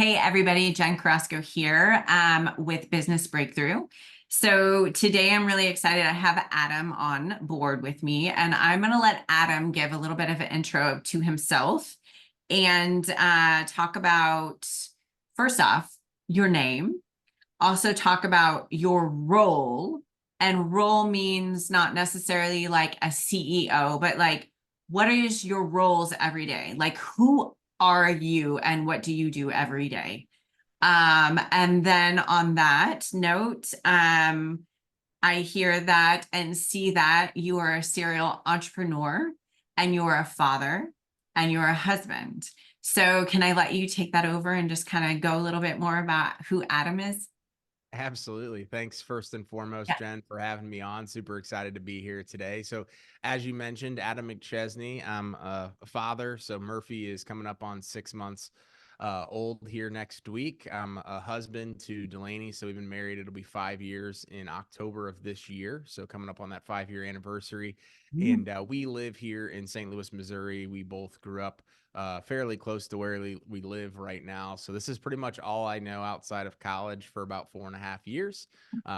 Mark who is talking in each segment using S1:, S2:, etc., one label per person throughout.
S1: Hey everybody, Jen Carrasco here with Business Breakthrough. So today I'm really excited. I have Adam on board with me, and I'm going to let Adam give a little bit of an intro to himself and talk about, first off, your name, also talk about your role. And role means not necessarily like a CEO, but like what is your roles every day? Like who are you and what do you do every day? And then on that note, I hear that and see that you are a serial entrepreneur and you're a father and you're a husband. So can I let you take that over and just kind of go a little bit more about who Adam is?
S2: Absolutely. Thanks first and foremost,
S1: Yeah.
S2: Jen, for having me on. Super excited to be here today. So, as you mentioned, Adam Mcchesney, I'm a father. So, Murphy is coming up on 6 months old here next week. I'm a husband to Delaney. So, we've been married. It'll be 5 years in October of this year. So, coming up on that 5 year anniversary.
S1: Mm.
S2: And we live here in St. Louis, Missouri. We both grew up fairly close to where we live right now. So this is pretty much all I know outside of college for about 4.5 years,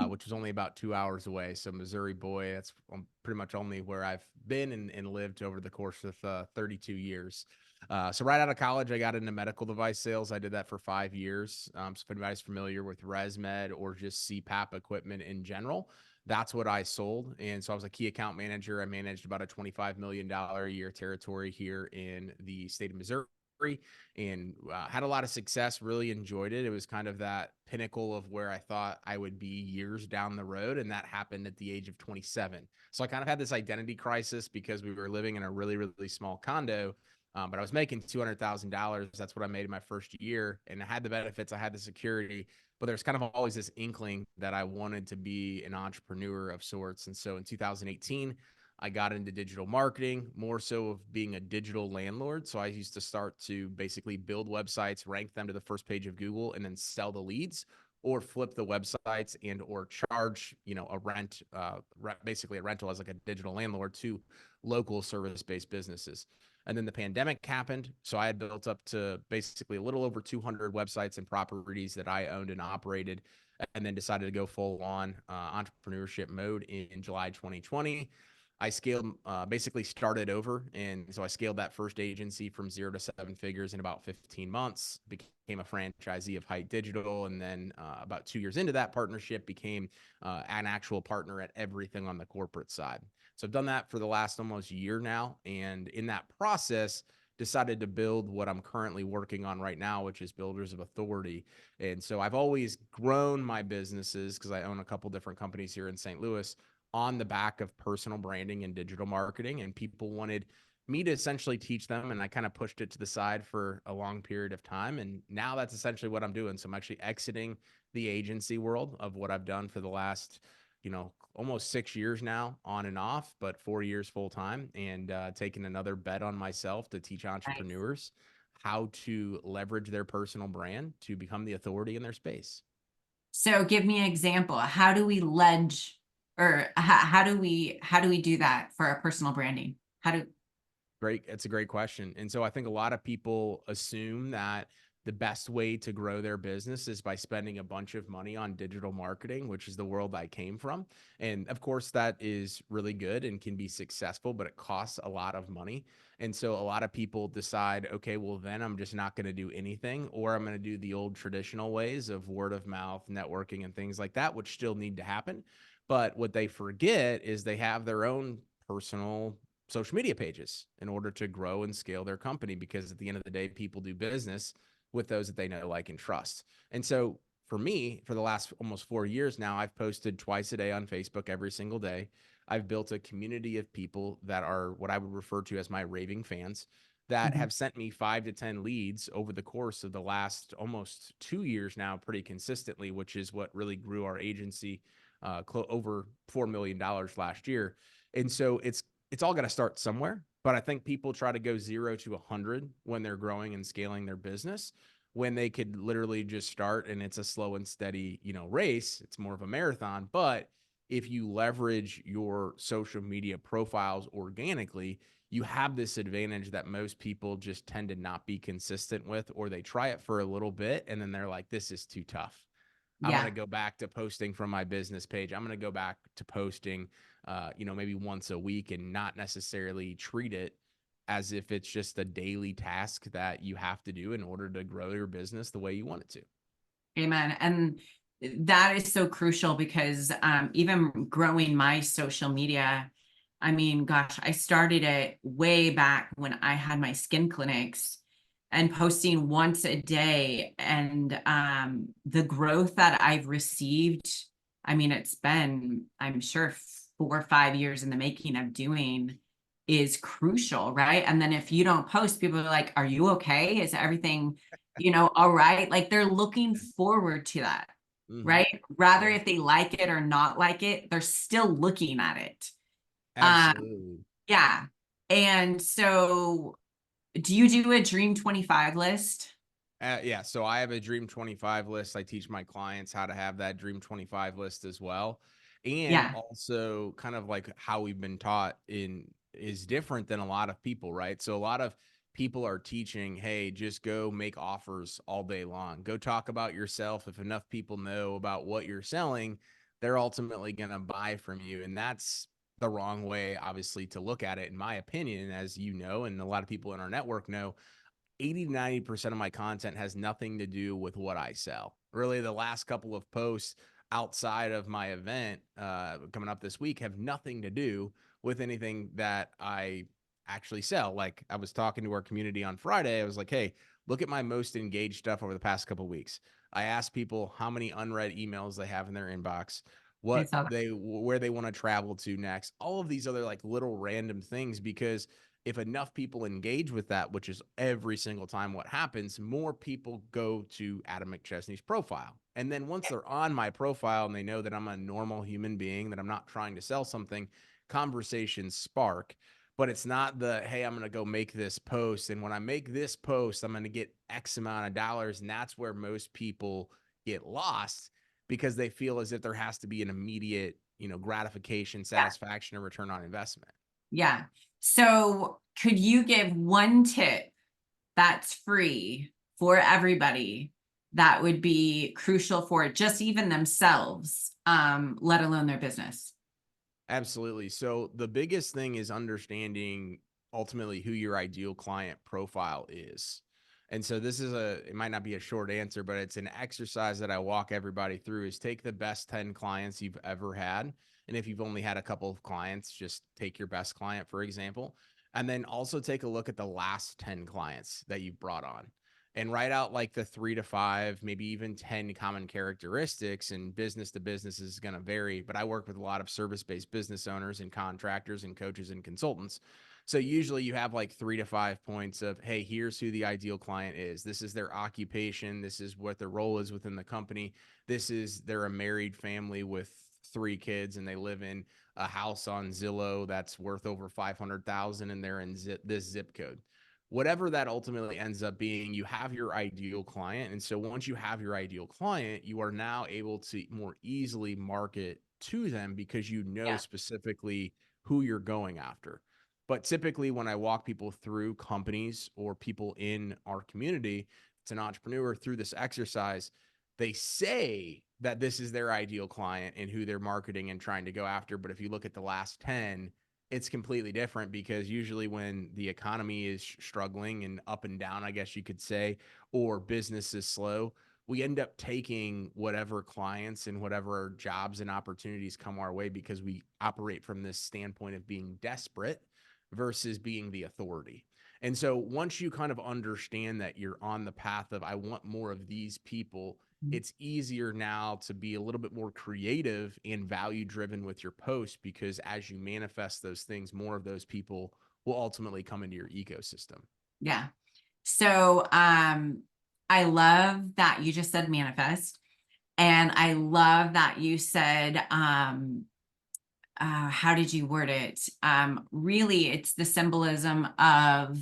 S2: which was only about 2 hours away. So Missouri boy, that's pretty much only where I've been and lived over the course of 32 years. So right out of college, I got into medical device sales. I did that for 5 years. So if anybody's familiar with ResMed or just CPAP equipment in general, that's what I sold. And so I was a key account manager. I managed about a $25 million a year territory here in the state of Missouri and had a lot of success, really enjoyed it. It was kind of that pinnacle of where I thought I would be years down the road. And that happened at the age of 27. So I kind of had this identity crisis because we were living in a really, really small condo. But I was making $200,000. That's what I made in my first year. And I had the benefits, I had the security, but there's kind of always this inkling that I wanted to be an entrepreneur of sorts. And so in 2018, I got into digital marketing, more so of being a digital landlord. So I used to start to basically build websites, rank them to the first page of Google, and then sell the leads or flip the websites and or charge, a rent, basically a rental as like a digital landlord to local service-based businesses. And then the pandemic happened. So I had built up to basically a little over 200 websites and properties that I owned and operated, and then decided to go full on entrepreneurship mode in July 2020. I scaled, basically started over. And so I scaled that first agency from 0 to 7 figures in about 15 months, became a franchisee of Height Digital. And then about 2 years into that partnership, became an actual partner at everything on the corporate side. So I've done that for the last almost year now. And in that process, decided to build what I'm currently working on right now, which is Builders of Authority. And so I've always grown my businesses because I own a couple different companies here in St. Louis on the back of personal branding and digital marketing. And people wanted me to essentially teach them. And I kind of pushed it to the side for a long period of time. And now that's essentially what I'm doing. So I'm actually exiting the agency world of what I've done for the last almost 6 years now on and off, but 4 years full time, and taking another bet on myself to teach
S1: Nice.
S2: entrepreneurs how to leverage their personal brand to become the authority in their space.
S1: So give me an example. How do we ledge or how do we do that for our personal branding? How do
S2: Great. It's a great question. And so I think a lot of people assume that the best way to grow their business is by spending a bunch of money on digital marketing, which is the world I came from. And of course, that is really good and can be successful, but it costs a lot of money. And so a lot of people decide, okay, well, then I'm just not going to do anything, or I'm going to do the old traditional ways of word of mouth, networking, and things like that, which still need to happen. But what they forget is they have their own personal social media pages in order to grow and scale their company, because at the end of the day, people do business with those that they know, like, and trust. And so for me, for the last almost 4 years now, I've posted twice a day on Facebook every single day. I've built a community of people that are what I would refer to as my raving fans that
S1: Mhm.
S2: have sent me 5 to 10 leads over the course of the last almost 2 years now, pretty consistently, which is what really grew our agency over $4 million last year. And so it's all got to start somewhere. But I think people try to go 0 to 100 when they're growing and scaling their business, when they could literally just start, and it's a slow and steady, race. It's more of a marathon, but if you leverage your social media profiles organically, you have this advantage that most people just tend to not be consistent with, or they try it for a little bit and then they're like, this is too tough. I'm going
S1: Yeah.
S2: to go back to posting from my business page. I'm going to go back to posting, maybe once a week, and not necessarily treat it as if it's just a daily task that you have to do in order to grow your business the way you want it to.
S1: Amen. And that is so crucial because even growing my social media, I mean, gosh, I started it way back when I had my skin clinics and posting once a day. And the growth that I've received, I mean, it's been, I'm sure, 4 or 5 years in the making of doing is crucial, right? And then if you don't post, people are like, are you okay? Is everything, all right? Like they're looking forward to that,
S2: Mm-hmm.
S1: right? Rather
S2: Yeah,
S1: if they like it or not like it, they're still looking at it.
S2: absolutely.
S1: Yeah. And so do you do a Dream 25 list?
S2: Yeah, so I have a Dream 25 list. I teach my clients how to have that Dream 25 list as well. And
S1: Yeah.
S2: also kind of like how we've been taught in is different than a lot of people, right? So a lot of people are teaching, hey, just go make offers all day long. Go talk about yourself. If enough people know about what you're selling, they're ultimately going to buy from you. And that's the wrong way, obviously, to look at it, in my opinion, as you know, and a lot of people in our network know. 80 to 90% of my content has nothing to do with what I sell. Really, the last couple of posts outside of my event coming up this week have nothing to do with anything that I actually sell. Like, I was talking to our community on Friday. I was like, hey, look at my most engaged stuff over the past couple of weeks. I asked people how many unread emails they have in their inbox,
S1: I
S2: what
S1: saw that.
S2: they where they want to travel to next, all of these other like little random things, because if enough people engage with that, which is every single time what happens, more people go to Adam Mcchesney's profile. And then once they're on my profile and they know that I'm a normal human being, that I'm not trying to sell something, conversations spark. But it's not the, hey, I'm going to go make this post. And when I make this post, I'm going to get X amount of dollars. And that's where most people get lost, because they feel as if there has to be an immediate, gratification,
S1: Yeah.
S2: satisfaction, or return on investment.
S1: Yeah. So could you give one tip that's free for everybody that would be crucial for just even themselves, let alone their business?
S2: Absolutely. So the biggest thing is understanding ultimately who your ideal client profile is. And so this is it might not be a short answer, but it's an exercise that I walk everybody through. Is take the best 10 clients you've ever had. And if you've only had a couple of clients, just take your best client, for example. And then also take a look at the last 10 clients that you've brought on, and write out like the 3 to 5, maybe even 10 common characteristics. And business to business is going to vary, but I work with a lot of service-based business owners and contractors and coaches and consultants. So usually you have like 3 to 5 points of, hey, here's who the ideal client is. This is their occupation. This is what their role is within the company. They're a married family with 3 kids, and they live in a house on Zillow that's worth over 500,000, and they're in this zip code. Whatever that ultimately ends up being, you have your ideal client. And so once you have your ideal client, you are now able to more easily market to them, because you know
S1: Yeah.
S2: specifically who you're going after. But typically, when I walk people through companies or people in our community, it's an entrepreneur, through this exercise, they say that this is their ideal client and who they're marketing and trying to go after. But if you look at the last 10, it's completely different, because usually when the economy is struggling and up and down, I guess you could say, or business is slow, we end up taking whatever clients and whatever jobs and opportunities come our way, because we operate from this standpoint of being desperate versus being the authority. And so once you kind of understand that you're on the path of, I want more of these people, it's easier now to be a little bit more creative and value driven with your posts, because as you manifest those things, more of those people will ultimately come into your ecosystem.
S1: Yeah. So I love that you just said manifest. And I love that you said, how did you word it? Really, it's the symbolism of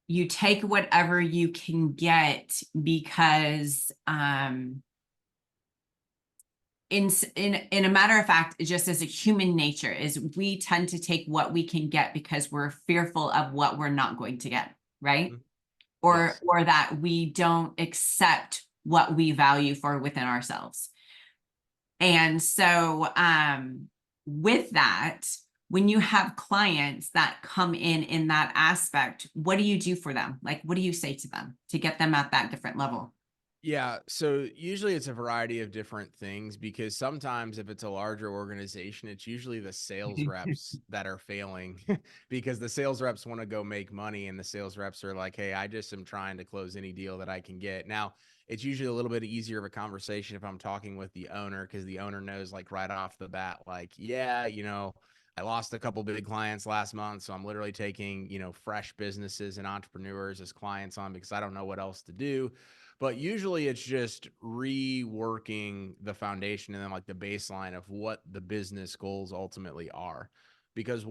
S1: you take whatever you can get, because in a matter of fact, just as a human nature is we tend to take what we can get because we're fearful of what we're not going to get, right?
S2: Mhm.
S1: Or
S2: Yes.
S1: that we don't accept what we value for within ourselves. And so with that, when you have clients that come in that aspect, what do you do for them? Like, what do you say to them to get them at that different level?
S2: Yeah, so usually it's a variety of different things because sometimes if it's a larger organization, it's usually the sales reps that are failing because the sales reps want to go make money and the sales reps are like, "Hey, I just am trying to close any deal that I can get." Now, it's usually a little bit easier of a conversation if I'm talking with the owner because the owner knows like right off the bat like, "Yeah, I lost a couple big clients last month, so I'm literally taking, fresh businesses and entrepreneurs as clients on because I don't know what else to do." But usually it's just reworking the foundation and then like the baseline of what the business goals ultimately are. Because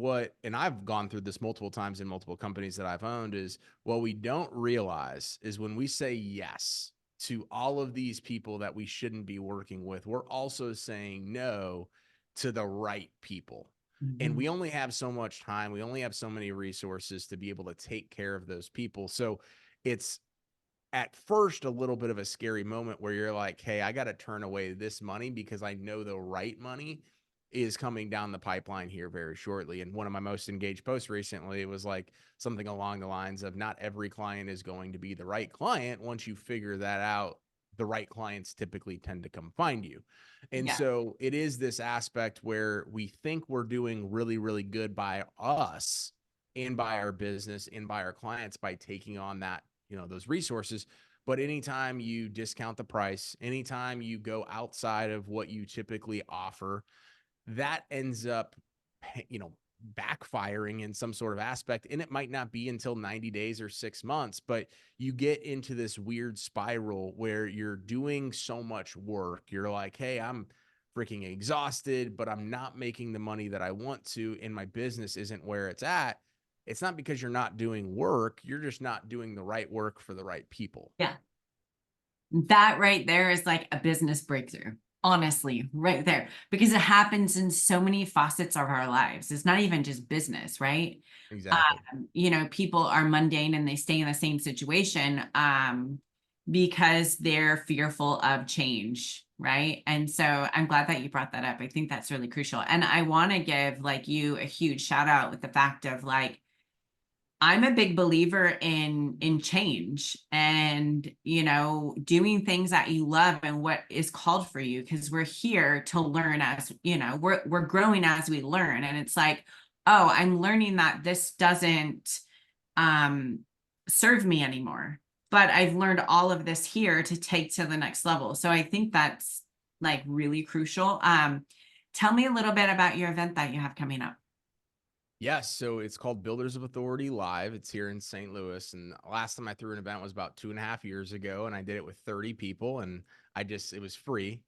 S2: and I've gone through this multiple times in multiple companies that I've owned, is what we don't realize is when we say yes to all of these people that we shouldn't be working with, we're also saying no to the right people. And
S1: Mhm.
S2: we only have so much time. We only have so many resources to be able to take care of those people. So it's at first a little bit of a scary moment where you're like, hey, I got to turn away this money because I know the right money is coming down the pipeline here very shortly. And one of my most engaged posts recently was like something along the lines of not every client is going to be the right client. Once you figure that out, the right clients typically tend to come find you. And
S1: Yeah.
S2: so it is this aspect where we think we're doing really, really good by us and by our business and by our clients by taking on those resources. But anytime you discount the price, anytime you go outside of what you typically offer, that ends up, backfiring in some sort of aspect. And it might not be until 90 days or 6 months, but you get into this weird spiral where you're doing so much work. You're like, hey, I'm freaking exhausted, but I'm not making the money that I want to, and my business isn't where it's at. It's not because you're not doing work, you're just not doing the right work for the right people.
S1: Yeah. That right there is like a business breakthrough. Honestly, right there, because it happens in so many facets of our lives. It's not even just business, right?
S2: Exactly.
S1: People are mundane and they stay in the same situation because they're fearful of change, right? And so I'm glad that you brought that up. I think that's really crucial. And I want to give like you a huge shout out with the fact of like I'm a big believer in change and doing things that you love and what is called for you because we're here to learn as we're growing as we learn and it's like, oh, I'm learning that this doesn't um serve me anymore, but I've learned all of this here to take to the next level. So I think that's like really crucial. Tell me a little bit about your event that you have coming up.
S2: Yes, so it's called Builders of Authority Live. It's here in St. Louis. And last time I threw an event was about 2.5 years ago, and I did it with 30 people, and it was free.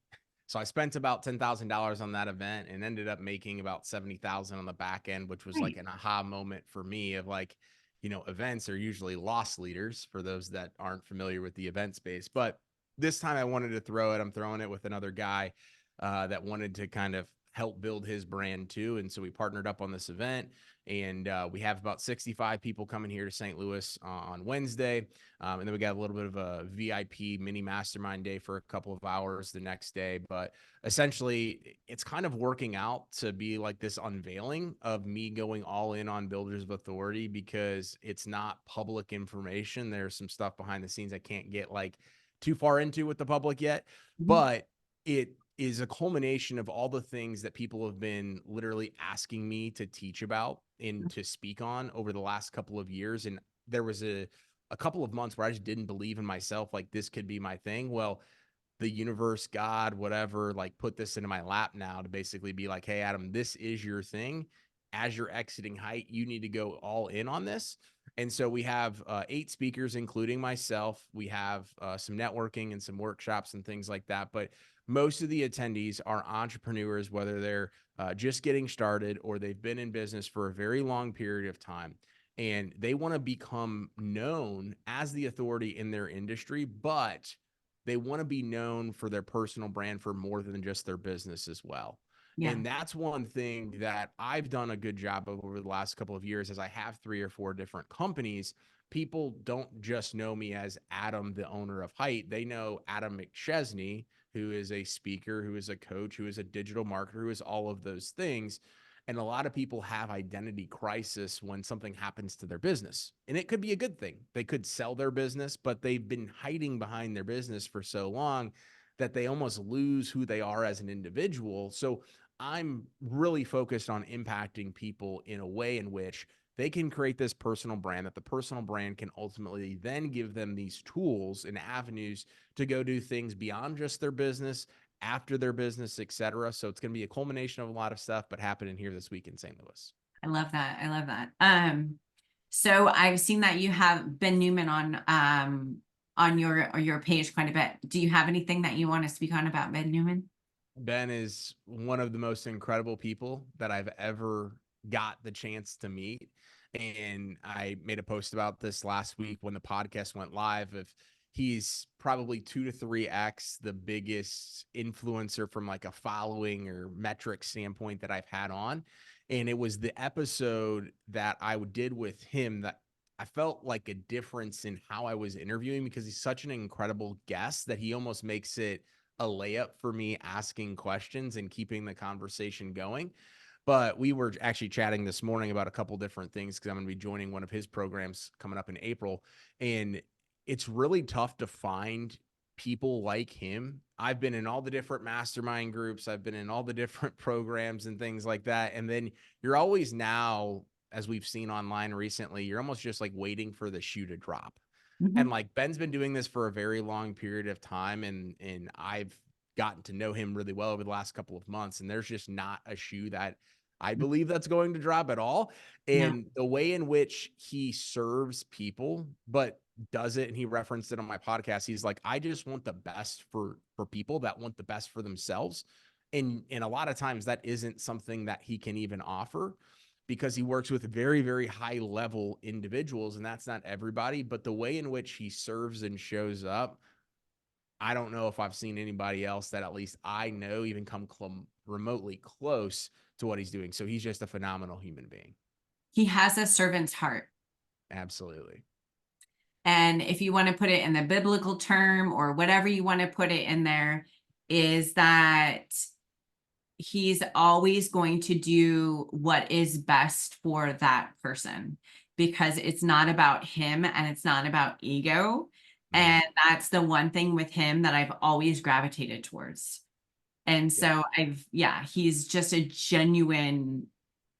S2: So I spent about $10,000 on that event and ended up making about 70,000 on the back end, which was like
S1: Right.
S2: an aha moment for me of like, events are usually loss leaders for those that aren't familiar with the event space. But this time I wanted to throw it. I'm throwing it with another guy that wanted to kind of help build his brand too. And so we partnered up on this event, and we have about 65 people coming here to St. Louis on Wednesday. And then we got a little bit of a VIP mini mastermind day for a couple of hours the next day. But essentially, it's kind of working out to be like this unveiling of me going all in on Builders of Authority because it's not public information. There's some stuff behind the scenes I can't get like too far into with the public yet,
S1: Mhm.
S2: but it is a culmination of all the things that people have been literally asking me to teach about and to speak on over the last couple of years. And there was a couple of months where I just didn't believe in myself, like this could be my thing. Well, the universe, God, whatever, like put this into my lap now to basically be like, hey, Adam, this is your thing. As you're exiting height, you need to go all in on this. And so we have 8 speakers, including myself. We have some networking and some workshops and things like that. But most of the attendees are entrepreneurs, whether they're just getting started or they've been in business for a very long period of time. And they want to become known as the authority in their industry, but they want to be known for their personal brand for more than just their business as well.
S1: Yeah.
S2: And that's one thing that I've done a good job of over the last couple of years, as I have 3 or 4 different companies. People don't just know me as Adam, the owner of Height. They know Adam Mcchesney, who is a speaker, who is a coach, who is a digital marketer, who is all of those things. And a lot of people have identity crisis when something happens to their business. And it could be a good thing. They could sell their business, but they've been hiding behind their business for so long that they almost lose who they are as an individual. So I'm really focused on impacting people in a way in which they can create this personal brand, that the personal brand can ultimately then give them these tools and avenues to go do things beyond just their business, after their business, et cetera. So it's going to be a culmination of a lot of stuff, but happening here this week in St. Louis.
S1: I love that. I love that. So I've seen that you have Ben Newman on your page quite a bit. Do you have anything that you want to speak on about Ben Newman?
S2: Ben is one of the most incredible people that I've ever got the chance to meet. And I made a post about this last week when the podcast went live. If he's probably 2 to 3x the biggest influencer from like a following or metric standpoint that I've had on. And it was the episode that I did with him that I felt like a difference in how I was interviewing, because he's such an incredible guest that he almost makes it a layup for me asking questions and keeping the conversation going. But we were actually chatting this morning about a couple different things, because I'm going to be joining one of his programs coming up in April. And it's really tough to find people like him. I've been in all the different mastermind groups. I've been in all the different programs and things like that. And then you're always now, as we've seen online recently, you're almost just like waiting for the shoe to drop. And like Ben's been doing this for a very long period of time, and I've gotten to know him really well over the last couple of months, and there's just not a shoe that I believe that's going to drop at all.
S1: No.
S2: And the way in which he serves people, but does it, and he referenced it on my podcast, he's like, I just want the best for people that want the best for themselves. And a lot of times that isn't something that he can even offer, because he works with very, very high level individuals, and that's not everybody. But the way in which he serves and shows up, I don't know if I've seen anybody else that at least I know even come remotely close to what he's doing. So he's just a phenomenal human being.
S1: He has a servant's heart.
S2: Absolutely.
S1: And if you want to put it in the biblical term or whatever you want to put it in there, is that he's always going to do what is best for that person, because it's not about him and it's not about ego. And that's the one thing with him that I've always gravitated towards. And so he's just a genuine,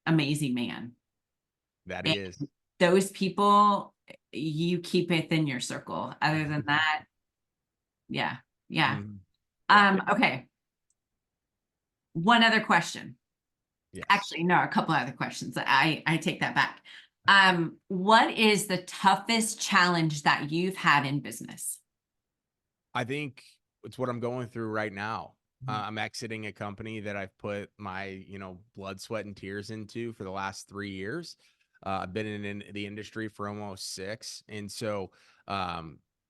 S1: amazing man.
S2: That
S1: And
S2: is.
S1: those people, you keep within your circle. Other than that, yeah. Yeah.
S2: Yeah.
S1: Okay. One other question.
S2: Yes.
S1: Actually, no, a couple other questions. I take that back. What is the toughest challenge that you've had in business?
S2: I think it's what I'm going through right now. I'm exiting a company that I've put my, blood, sweat, and tears into for the last 3 years. I've been in the industry for almost 6. And so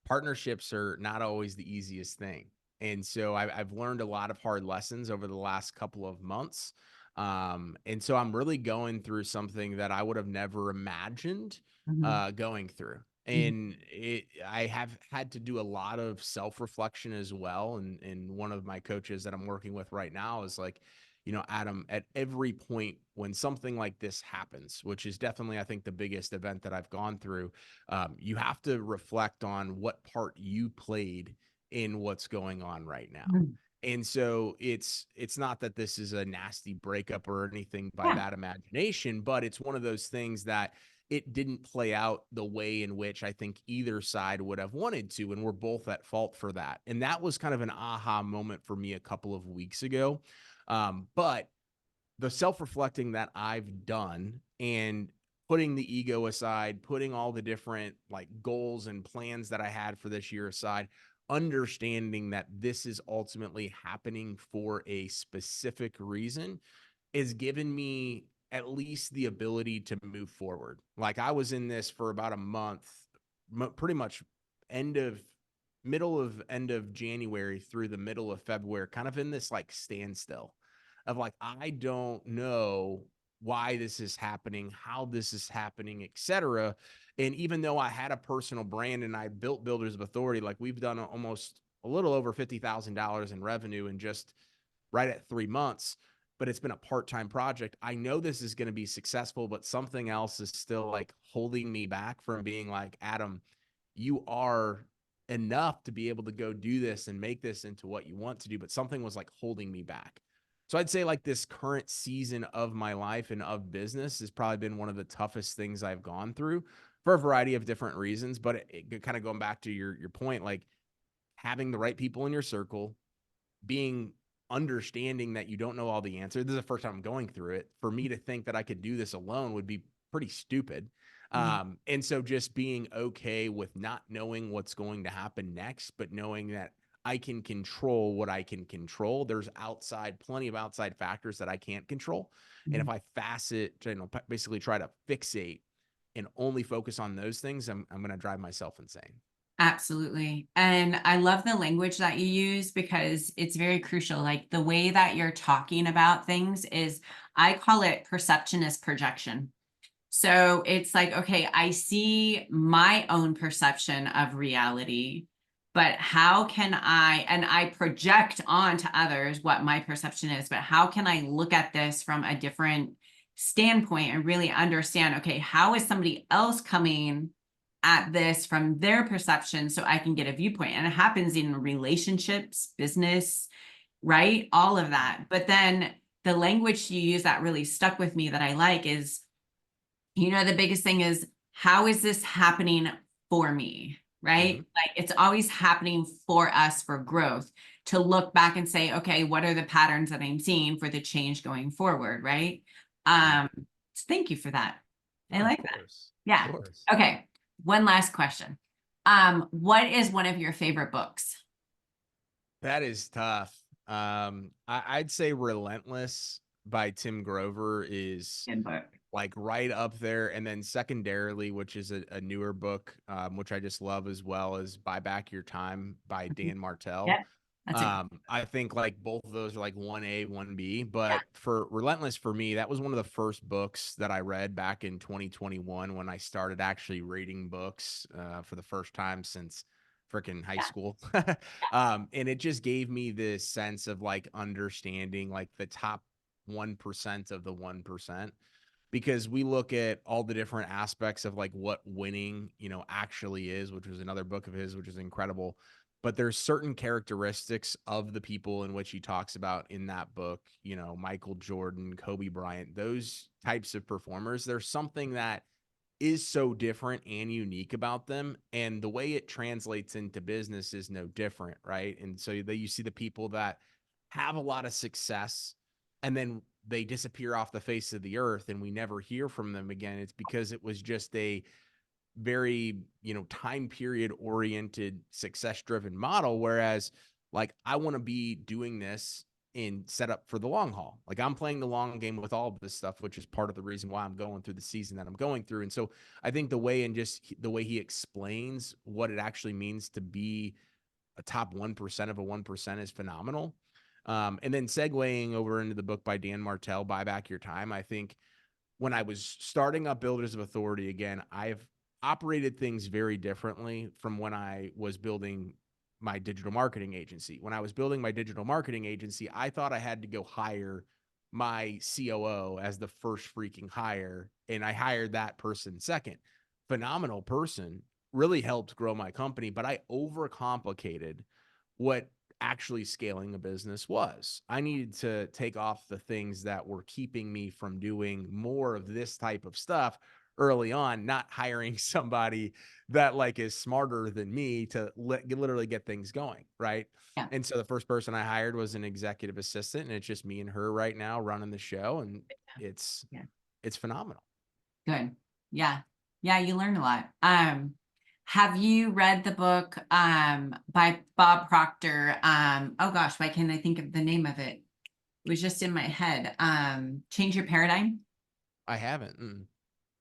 S2: partnerships are not always the easiest thing. And so I've learned a lot of hard lessons over the last couple of months. And so I'm really going through something that I would have never imagined going through. And I have had to do a lot of self-reflection as well. And one of my coaches that I'm working with right now is like, Adam, at every point when something like this happens, which is definitely, I think, the biggest event that I've gone through, you have to reflect on what part you played in what's going on right now. And so it's not that this is a nasty breakup or anything by
S1: Yeah.
S2: that imagination, but it's one of those things that it didn't play out the way in which I think either side would have wanted to. And we're both at fault for that. And that was kind of an aha moment for me a couple of weeks ago. But the self-reflecting that I've done and putting the ego aside, putting all the different like goals and plans that I had for this year aside, understanding that this is ultimately happening for a specific reason, is given me at least the ability to move forward. Like I was in this for about a month, pretty much end of end of January through the middle of February, kind of in this like standstill of like, I don't know why this is happening, how this is happening, etc. And even though I had a personal brand and I built Builders of Authority, like we've done almost a little over $50,000 in revenue in just right at 3 months, but it's been a part-time project. I know this is going to be successful, but something else is still like holding me back from being like, Adam, you are enough to be able to go do this and make this into what you want to do. But something was like holding me back. So I'd say like this current season of my life and of business has probably been one of the toughest things I've gone through for a variety of different reasons. But it kind of going back to your point, like having the right people in your circle, being understanding that you don't know all the answers. This is the first time I'm going through it. For me to think that I could do this alone would be pretty stupid. And so just being okay with not knowing what's going to happen next, but knowing that I can control what I can control. There's plenty of outside factors that I can't control. And if I basically try to fixate and only focus on those things, I'm going to drive myself insane.
S1: Absolutely. And I love the language that you use because it's very crucial. Like the way that you're talking about things is, I call it perception is projection. So it's like, okay, I see my own perception of reality, but how can and I project onto others what my perception is, but how can I look at this from a different standpoint and really understand, okay, how is somebody else coming at this from their perception so I can get a viewpoint? And it happens in relationships, business, right? All of that. But then the language you use that really stuck with me that I like is, the biggest thing is, how is this happening for me? Right? Like it's always happening for us for growth, to look back and say, okay, what are the patterns that I'm seeing for the change going forward? Right. So thank you for that. I like that. Yeah.
S2: Of course.
S1: Okay. One last question. What is one of your favorite books?
S2: That is tough. I'd say Relentless by Tim Grover is
S1: Good book.
S2: like right up there. And then secondarily, which is a newer book, which I just love as well, as Buy Back Your Time by Dan Martell.
S1: Yeah. That's it.
S2: I think like both of those are like 1A, 1B,
S1: Yeah.
S2: but for Relentless, for me, that was one of the first books that I read back in 2021 when I started actually reading books for the first time since freaking high school. And it just gave me this sense of like understanding like the top 1% of the 1%, because we look at all the different aspects of like what winning, actually is, which was another book of his, which is incredible. But there's certain characteristics of the people in which he talks about in that book, Michael Jordan, Kobe Bryant, those types of performers. There's something that is so different and unique about them. And the way it translates into business is no different, right? And so you see the people that have a lot of success and then they disappear off the face of the earth and we never hear from them again. It's because it was just a very, time period oriented, success driven model. Whereas like, I want to be doing this and set up for the long haul. Like I'm playing the long game with all of this stuff, which is part of the reason why I'm going through the season that I'm going through. And so I think the way he explains what it actually means to be a top 1% of a 1% is phenomenal. And then segueing over into the book by Dan Martell, Buy Back Your Time. I think when I was starting up Builders of Authority again, I've operated things very differently from when I was building my digital marketing agency. When I was building my digital marketing agency, I thought I had to go hire my COO as the first freaking hire, and I hired that person second. Phenomenal person, really helped grow my company, but I overcomplicated what actually scaling a business was. I needed to take off the things that were keeping me from doing more of this type of stuff early on, not hiring somebody that like is smarter than me to literally get things going, right?
S1: Yeah.
S2: And so the first person I hired was an executive assistant, and it's just me and her right now running the show, and it's phenomenal.
S1: Good. Yeah. Yeah, you learn a lot. Have you read the book by Bob Proctor? Oh gosh, why can't I think of the name of it? It was just in my head. Change Your Paradigm.
S2: I haven't.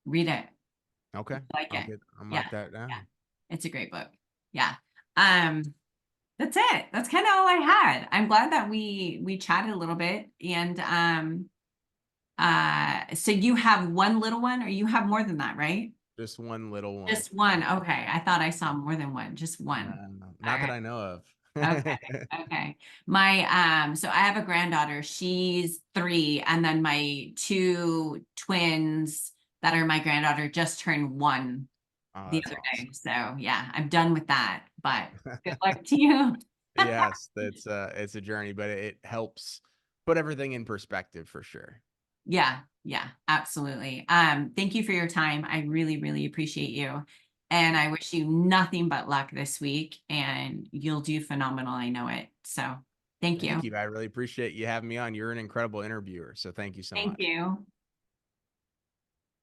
S1: Read it.
S2: Okay.
S1: Like it.
S2: I'll
S1: Yeah.
S2: mark that down.
S1: Yeah. It's a great book. Yeah. Um, that's it. That's kind of all I had. I'm glad that we chatted a little bit. And so you have one little one, or you have more than that, right?
S2: Just one little one.
S1: Just one. Okay. I thought I saw more than one. Just one. All
S2: Not that
S1: right.
S2: I know
S1: Okay.
S2: of.
S1: Okay. So I have a granddaughter. She's 3, and then my 2 twins that are my granddaughter just turned 1
S2: Oh,
S1: the
S2: that's
S1: other day.
S2: awesome.
S1: So yeah, I'm done with that. But good luck to you.
S2: Yes, it's a journey, but it helps put everything in perspective for sure.
S1: Yeah, yeah, absolutely. Thank you for your time. I really, really appreciate you. And I wish you nothing but luck this week, and you'll do phenomenal. I know it. So thank you.
S2: Thank you. I really appreciate you having me on. You're an incredible interviewer, so thank you so
S1: Thank
S2: much.
S1: you.